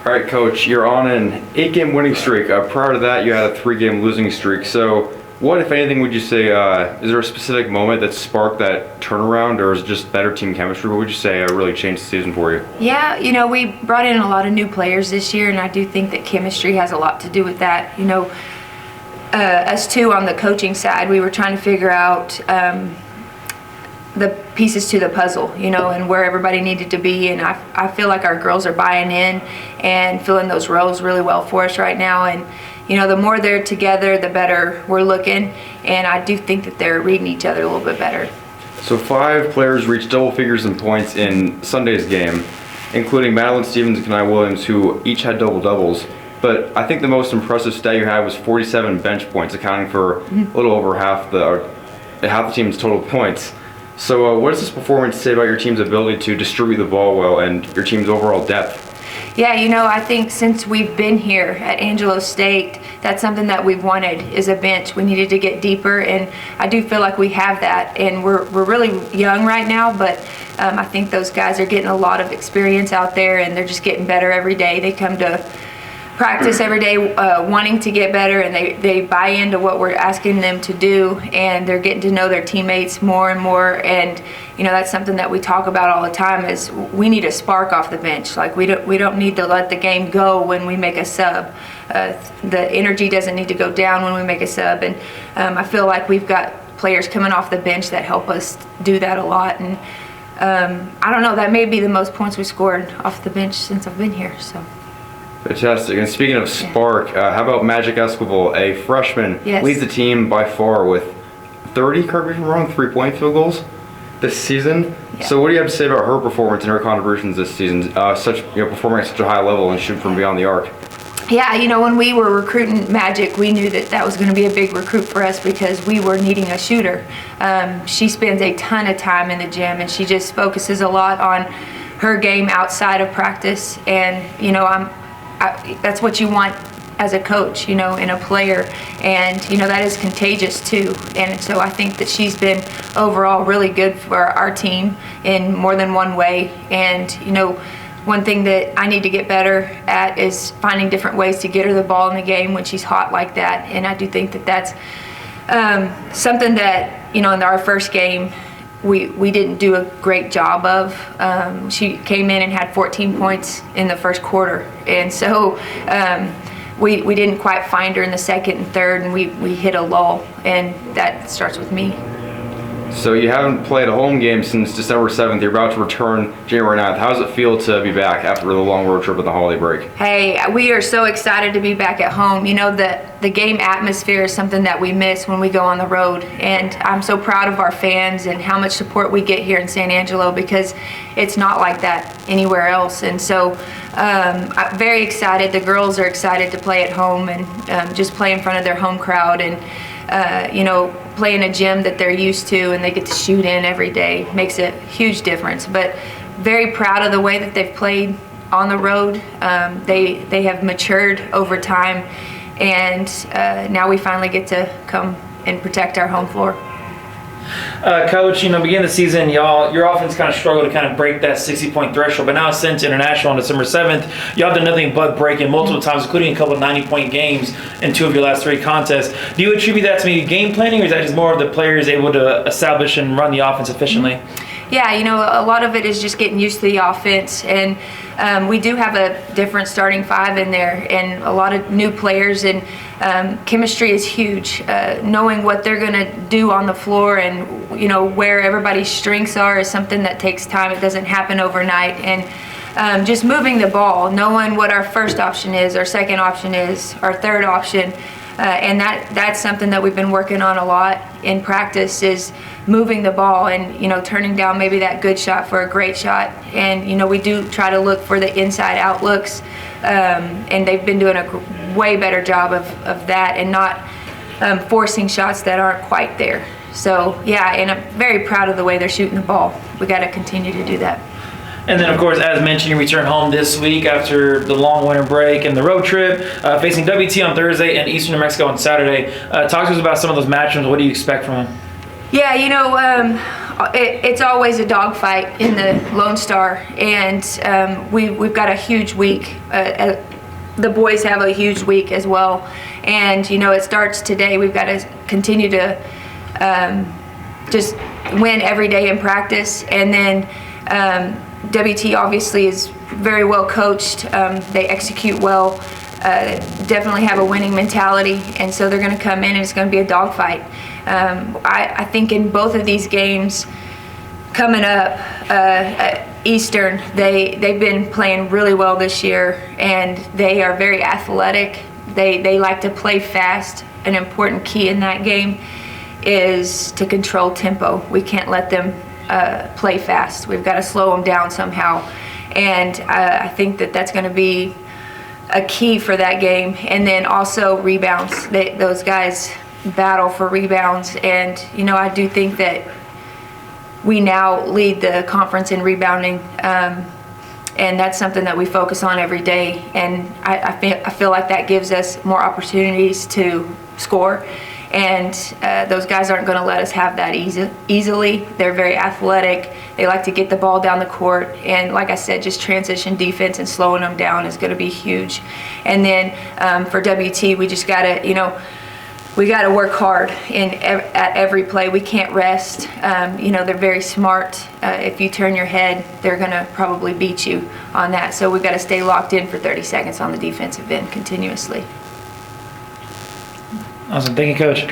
All right, Coach, you're on an 8-game winning streak. Prior to that, you had a 3-game losing streak. So what, if anything, would you say, is there a specific moment that sparked that turnaround, or is it just better team chemistry? What would you say really changed the season for you? Yeah, we brought in a lot of new players this year, and I do think that chemistry has a lot to do with that. Us too, on the coaching side, we were trying to figure out the pieces to the puzzle, and where everybody needed to be. And I feel like our girls are buying in and filling those roles really well for us right now. And, the more they're together, the better we're looking. And I do think that they're reading each other a little bit better. So 5 players reached double figures in points in Sunday's game, including Madeline Stevens and Kanai Williams, who each had double-doubles. But I think the most impressive stat you had was 47 bench points, accounting for a little over half the team's total points. So what does this performance say about your team's ability to distribute the ball well and your team's overall depth? Yeah, I think since we've been here at Angelo State, that's something that we've wanted is a bench. We needed to get deeper, and I do feel like we have that. And we're really young right now, but I think those guys are getting a lot of experience out there, and they're just getting better every day. They come to practice every day wanting to get better, and they buy into what we're asking them to do, and they're getting to know their teammates more and more. And that's something that we talk about all the time is we need a spark off the bench. Like we don't need to let the game go when we make a sub. The energy doesn't need to go down when we make a sub, and I feel like we've got players coming off the bench that help us do that a lot. And I don't know, that may be the most points we scored off the bench since I've been here. So. Fantastic. And speaking of spark, how about Magic Esquivel, a freshman, leads the team by far with 30, correct me if I'm wrong, 3-point field goals this season. Yeah. So what do you have to say about her performance and her contributions this season, performing at such a high level and shooting from beyond the arc? Yeah, when we were recruiting Magic, we knew that was going to be a big recruit for us because we were needing a shooter. She spends a ton of time in the gym, and she just focuses a lot on her game outside of practice. And, that's what you want as a coach, in a player. And, that is contagious too. And so I think that she's been overall really good for our team in more than one way. And, one thing that I need to get better at is finding different ways to get her the ball in the game when she's hot like that. And I do think that that's something that, in our first game, we didn't do a great job of. She came in and had 14 points in the first quarter. And so we didn't quite find her in the second and third, and we hit a lull. And that starts with me. So you haven't played a home game since December 7th. You're about to return January 9th. How does it feel to be back after the long road trip and the holiday break? Hey, we are so excited to be back at home. The game atmosphere is something that we miss when we go on the road. And I'm so proud of our fans and how much support we get here in San Angelo, because it's not like that anywhere else. And so I'm very excited. The girls are excited to play at home and just play in front of their home crowd. And play in a gym that they're used to and they get to shoot in every day makes a huge difference. But very proud of the way that they've played on the road. They have matured over time, and now we finally get to come and protect our home floor. Coach, beginning of the season, your offense kind of struggled to kind of break that 60-point threshold, but now since International on December 7th, y'all done nothing but breaking multiple times, including a couple of 90-point games in 2 of your last 3 contests. Do you attribute that to maybe game planning, or is that just more of the players able to establish and run the offense efficiently? Yeah, a lot of it is just getting used to the offense, and we do have a different starting 5 in there and a lot of new players, and chemistry is huge. Knowing what they're going to do on the floor and where everybody's strengths are is something that takes time. It doesn't happen overnight. And just moving the ball, knowing what our first option is, our second option is, our third option, and that's something that we've been working on a lot in practice, is moving the ball and turning down maybe that good shot for a great shot. And we do try to look for the inside out looks, and they've been doing a way better job of that and not forcing shots that aren't quite there. So yeah, and I'm very proud of the way they're shooting the ball. We got to continue to do that. And then, of course, as mentioned, you return home this week after the long winter break and the road trip, facing WT on Thursday and Eastern New Mexico on Saturday. Talk to us about some of those matchups. What do you expect from them? Yeah, it's always a dogfight in the Lone Star, and we've got a huge week. The boys have a huge week as well, and it starts today. We've got to continue to just win every day in practice, and then WT obviously is very well coached. They execute well. Definitely have a winning mentality, and so they're going to come in and it's going to be a dogfight. I think in both of these games coming up, Eastern, they've been playing really well this year, and they are very athletic. They like to play fast. An important key in that game is to control tempo. We can't let them play fast. We've got to slow them down somehow, and I think that's going to be a key for that game. And then also rebounds. Those guys battle for rebounds, and I do think that we now lead the conference in rebounding, and that's something that we focus on every day, and I feel like that gives us more opportunities to score, and those guys aren't going to let us have that easily. They're very athletic. They like to get the ball down the court, and like I said, just transition defense and slowing them down is going to be huge. And then for WT, we just got to, we got to work hard at every play. We can't rest. They're very smart. If you turn your head, they're going to probably beat you on that. So we've got to stay locked in for 30 seconds on the defensive end continuously. Awesome. Thank you, Coach.